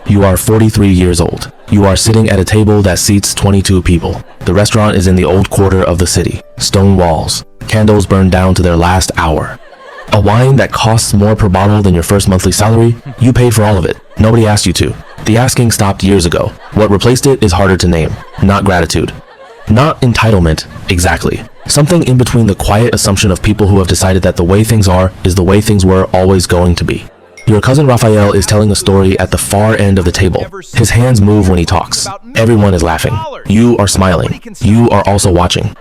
You are 43 years old. You are sitting at a table that seats 22 people. The restaurant is in the old quarter of the city. Stone walls. Candles burned down to their last hour. A wine that costs more per bottle than your first monthly salary, you paid for all of it. Nobody asked you to. The asking stopped years ago. What replaced it is harder to name. Not gratitude. Not entitlement, exactly. Something in between the quiet assumption of people who have decided that the way things are is the way things were always going to be. Your cousin Raphael is telling a story at the far end of the table. His hands move when he talks. Everyone is laughing. You are smiling. You are also watching.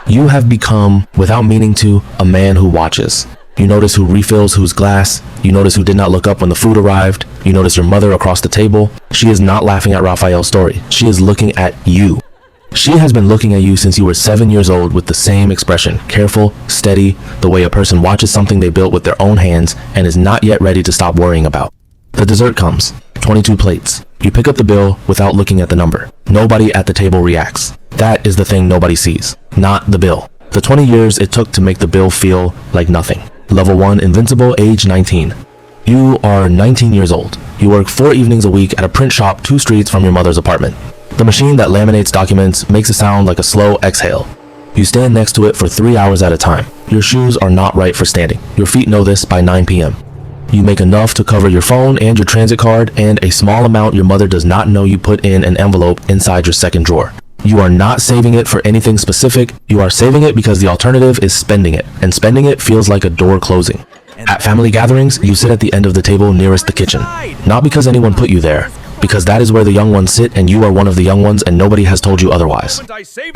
You have become, without meaning to, a man who watches. You notice who refills whose glass. You notice who did not look up when the food arrived. You notice your mother across the table. She is not laughing at Raphael's story. She is looking at you. She has been looking at you since you were 7 years old with the same expression, careful, steady, the way a person watches something they built with their own hands and is not yet ready to stop worrying about. The dessert comes, 22 plates. You pick up the bill without looking at the number. Nobody at the table reacts. That is the thing nobody sees, not the bill. The 20 years it took to make the bill feel like nothing. Level 1 Invincible, age 19. You are 19 years old. You work 4 evenings a week at a print shop 2 streets from your mother's apartment. The machine that laminates documents makes a sound like a slow exhale. You stand next to it for 3 hours at a time. Your shoes are not right for standing. Your feet know this by 9 p.m. You make enough to cover your phone and your transit card and a small amount your mother does not know you put in an envelope inside your second drawer. You are not saving it for anything specific. You are saving it because the alternative is spending it, and spending it feels like a door closing. At family gatherings, you sit at the end of the table nearest the kitchen. Not because anyone put you there, because that is where the young ones sit and you are one of the young ones and nobody has told you otherwise.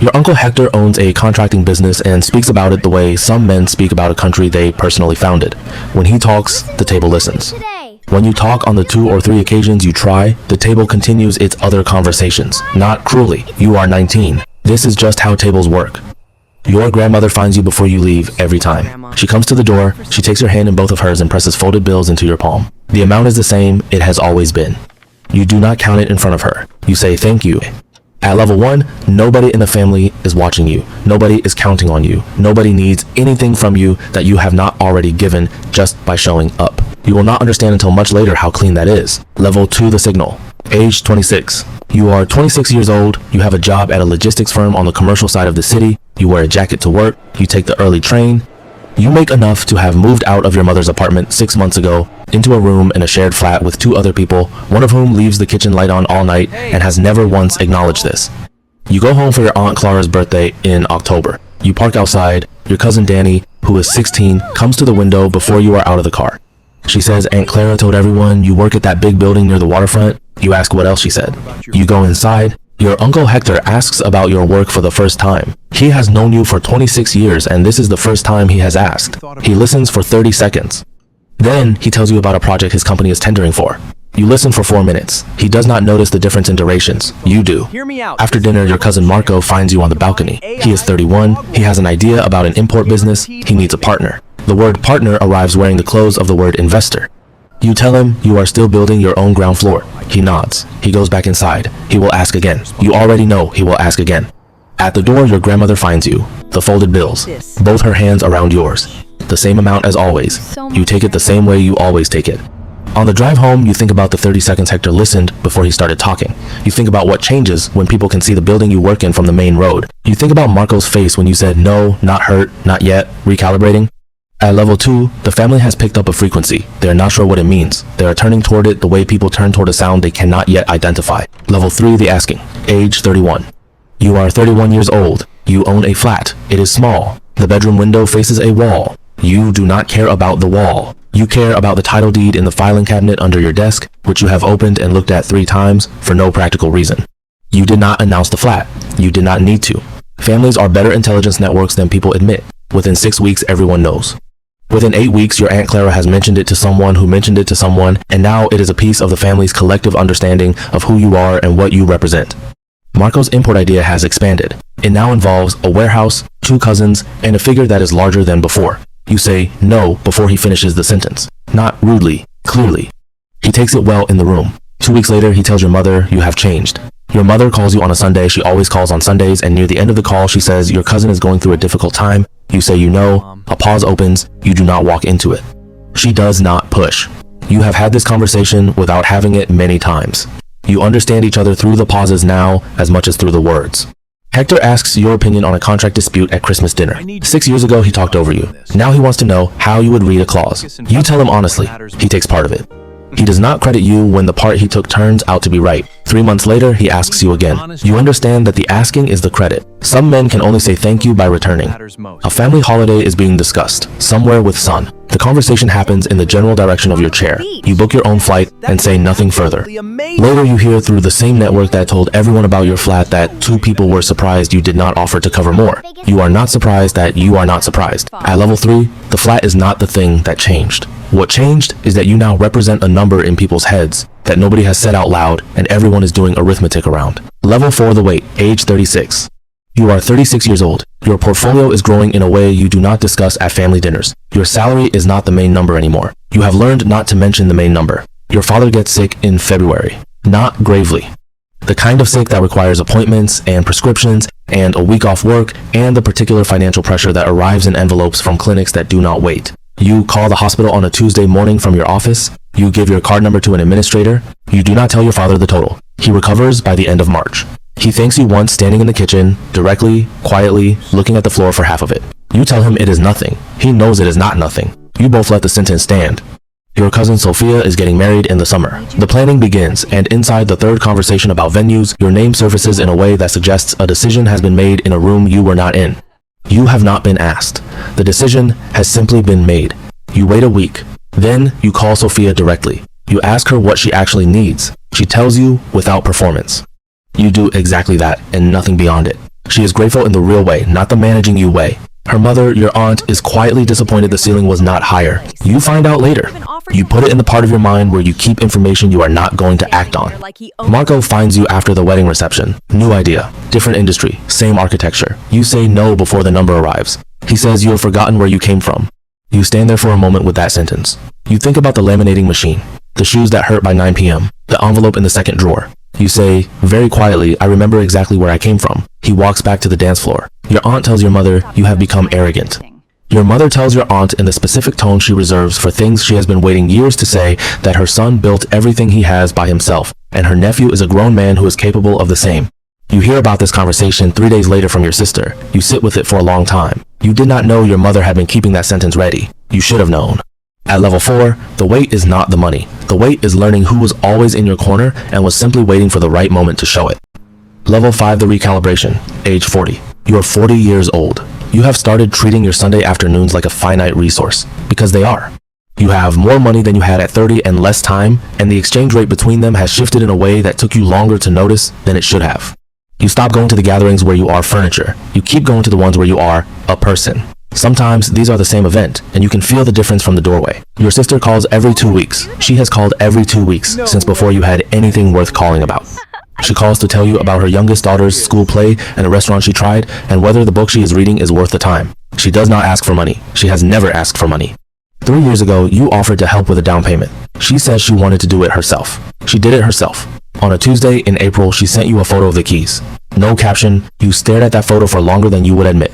Your Uncle Hector owns a contracting business and speaks about it the way some men speak about a country they personally founded. When he talks, the table listens. When you talk on the 2 or 3 occasions you try, the table continues its other conversations. Not cruelly. You are 19. This is just how tables work. Your grandmother finds you before you leave every time. She comes to the door, she takes your hand in both of hers and presses folded bills into your palm. The amount is the same, it has always been. You do not count it in front of her. You say thank you. At level 1, nobody in the family is watching you. Nobody is counting on you. Nobody needs anything from you that you have not already given just by showing up. You will not understand until much later how clean that is. Level 2, the signal. Age 26. You are 26 years old. You have a job at a logistics firm on the commercial side of the city. You wear a jacket to work. You take the early train. You make enough to have moved out of your mother's apartment 6 months ago into a room in a shared flat with 2 other people, one of whom leaves the kitchen light on all night and has never once acknowledged this. You go home for your Aunt Clara's birthday in October. You park outside. Your cousin Danny, who is 16, comes to the window before you are out of the car. She says Aunt Clara told everyone you work at that big building near the waterfront. You ask what else she said. You go inside. Your Uncle Hector asks about your work for the first time. He has known you for 26 years and this is the first time he has asked. He listens for 30 seconds. Then he tells you about a project his company is tendering for. You listen for 4 minutes. He does not notice the difference in durations. You do. After dinner, your cousin Marco finds you on the balcony. He is 31. He has an idea about an import business. He needs a partner. The word partner arrives wearing the clothes of the word investor. You tell him you are still building your own ground floor. He nods. He goes back inside. He will ask again. You already know he will ask again. At the door, your grandmother finds you. The folded bills. Both her hands around yours. The same amount as always. You take it the same way you always take it. On the drive home, you think about the 30 seconds Hector listened before he started talking. You think about what changes when people can see the building you work in from the main road. You think about Marco's face when you said no, not hurt, not yet, recalibrating. At level 2, the family has picked up a frequency. They are not sure what it means. They are turning toward it the way people turn toward a sound they cannot yet identify. Level 3, the asking. Age 31. You are 31 years old. You own a flat. It is small. The bedroom window faces a wall. You do not care about the wall. You care about the title deed in the filing cabinet under your desk, which you have opened and looked at 3 times for no practical reason. You did not announce the flat. You did not need to. Families are better intelligence networks than people admit. Within 6 weeks, everyone knows. Within 8 weeks, your Aunt Clara has mentioned it to someone who mentioned it to someone, and now it is a piece of the family's collective understanding of who you are and what you represent. Marco's import idea has expanded. It now involves a warehouse, 2 cousins, and a figure that is larger than before. You say no before he finishes the sentence. Not rudely, clearly. He takes it well in the room. 2 weeks later, he tells your mother you have changed. Your mother calls you on a Sunday. She always calls on Sundays, and near the end of the call, she says your cousin is going through a difficult time. You say you know. A pause opens. You do not walk into it. She does not push. You have had this conversation without having it many times. You understand each other through the pauses now as much as through the words. Hector asks your opinion on a contract dispute at Christmas dinner. 6 years ago, he talked over you. Now he wants to know how you would read a clause. You tell him honestly. He takes part of it. He does not credit you when the part he took turns out to be right. 3 months later, he asks you again. You understand that the asking is the credit. Some men can only say thank you by returning. A family holiday is being discussed, somewhere with son. The conversation happens in the general direction of your chair. You book your own flight and say nothing further. Later, you hear through the same network that told everyone about your flat that 2 people were surprised you did not offer to cover more. You are not surprised that you are not surprised. At level 3, the flat is not the thing that changed. What changed is that you now represent a number in people's heads that nobody has said out loud and everyone is doing arithmetic around. Level 4, the weight, age 36. You are 36 years old. Your portfolio is growing in a way you do not discuss at family dinners. Your salary is not the main number anymore. You have learned not to mention the main number. Your father gets sick in February, not gravely. The kind of sick that requires appointments and prescriptions and a week off work and the particular financial pressure that arrives in envelopes from clinics that do not wait. You call the hospital on a Tuesday morning from your office. You give your card number to an administrator. You do not tell your father the total. He recovers by the end of March. He thanks you once standing in the kitchen, directly, quietly, looking at the floor for half of it. You tell him it is nothing. He knows it is not nothing. You both let the sentence stand. Your cousin Sophia is getting married in the summer. The planning begins, and inside the third conversation about venues, your name surfaces in a way that suggests a decision has been made in a room you were not in. You have not been asked. The decision has simply been made. You wait a week. Then you call Sophia directly. You ask her what she actually needs. She tells you without performance. You do exactly that and nothing beyond it. She is grateful in the real way, not the managing you way. Her mother, your aunt, is quietly disappointed the ceiling was not higher. You find out later. You put it in the part of your mind where you keep information you are not going to act on. Marco finds you after the wedding reception. New idea, different industry, same architecture. You say no before the number arrives. He says you have forgotten where you came from. You stand there for a moment with that sentence. You think about the laminating machine, the shoes that hurt by 9 p.m., the envelope in the second drawer. You say, very quietly, I remember exactly where I came from. He walks back to the dance floor. Your aunt tells your mother you have become arrogant. Your mother tells your aunt in the specific tone she reserves for things she has been waiting years to say that her son built everything he has by himself, and her nephew is a grown man who is capable of the same. You hear about this conversation 3 days later from your sister. You sit with it for a long time. You did not know your mother had been keeping that sentence ready. You should have known. At level 4, the weight is not the money. The weight is learning who was always in your corner and was simply waiting for the right moment to show it. Level 5, the recalibration, age 40. You are 40 years old. You have started treating your Sunday afternoons like a finite resource, because they are. You have more money than you had at 30 and less time, and the exchange rate between them has shifted in a way that took you longer to notice than it should have. You stop going to the gatherings where you are furniture. You keep going to the ones where you are a person. Sometimes these are the same event, and you can feel the difference from the doorway. Your sister calls every 2 weeks. She has called every 2 weeks since before you had anything worth calling about. She calls to tell you about her youngest daughter's school play and a restaurant she tried, and whether the book she is reading is worth the time. She does not ask for money. She has never asked for money. 3 years ago, you offered to help with a down payment. She says she wanted to do it herself. She did it herself. On a Tuesday in April, she sent you a photo of the keys. No caption. You stared at that photo for longer than you would admit.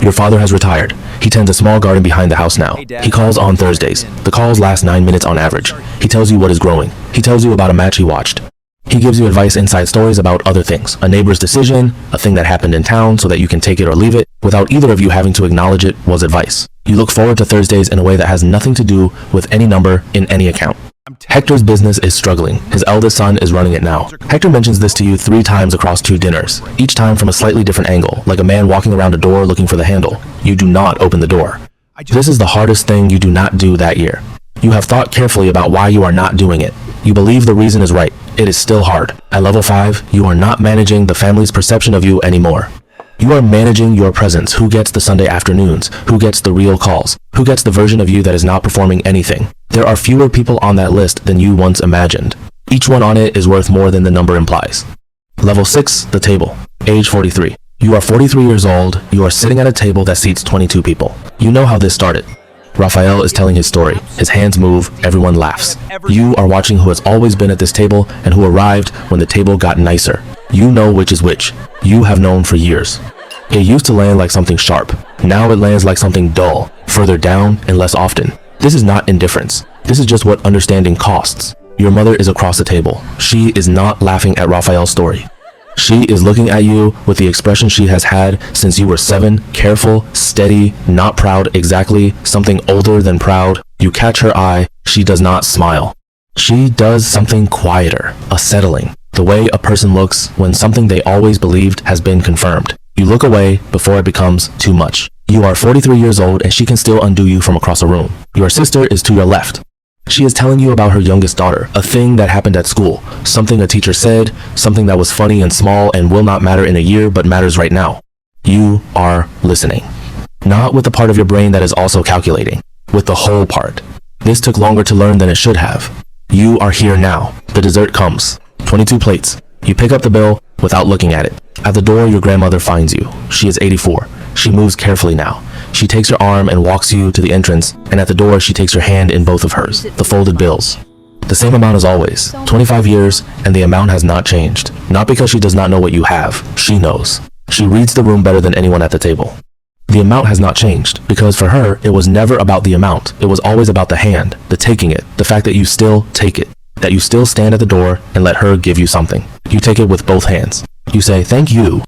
Your father has retired. He tends a small garden behind the house now. He calls on Thursdays. The calls last 9 minutes on average. He tells you what is growing. He tells you about a match he watched. He gives you advice, inside stories about other things. A neighbor's decision, a thing that happened in town so that you can take it or leave it, without either of you having to acknowledge it was advice. You look forward to Thursdays in a way that has nothing to do with any number in any account. Hector's business is struggling. His eldest son is running it now. Hector mentions this to you 3 times across 2 dinners, each time from a slightly different angle, like a man walking around a door looking for the handle. You do not open the door. This is the hardest thing you do not do that year. You have thought carefully about why you are not doing it. You believe the reason is right. It is still hard. At level 5, you are not managing the family's perception of you anymore. You are managing your presence. Who gets the Sunday afternoons? Who gets the real calls? Who gets the version of you that is not performing anything? There are fewer people on that list than you once imagined. Each one on it is worth more than the number implies. Level 6, the table. Age 43. You are 43 years old. You are sitting at a table that seats 22 people. You know how this started. Raphael is telling his story. His hands move. Everyone laughs. You are watching who has always been at this table and who arrived when the table got nicer. You know which is which. You have known for years. It used to land like something sharp. Now it lands like something dull, further down and less often. This is not indifference. This is just what understanding costs. Your mother is across the table. She is not laughing at Raphael's story. She is looking at you with the expression she has had since you were 7, careful, steady, not proud exactly, something older than proud. You catch her eye, she does not smile. She does something quieter, a settling, the way a person looks when something they always believed has been confirmed. You look away before it becomes too much. You are 43 years old and she can still undo you from across a room. Your sister is to your left. She is telling you about her youngest daughter, a thing that happened at school, something a teacher said, something that was funny and small and will not matter in a year but matters right now. You are listening. Not with the part of your brain that is also calculating, with the whole part. This took longer to learn than it should have. You are here now. The dessert comes. 22 plates. You pick up the bill without looking at it. At the door, your grandmother finds you. She is 84. She moves carefully now. She takes your arm and walks you to the entrance, and at the door, she takes your hand in both of hers, the folded bills. The same amount as always, 25 years, and the amount has not changed. Not because she does not know what you have. She knows. She reads the room better than anyone at the table. The amount has not changed, because for her, it was never about the amount. It was always about the hand, the taking it, the fact that you still take it, that you still stand at the door and let her give you something. You take it with both hands. You say, "Thank you."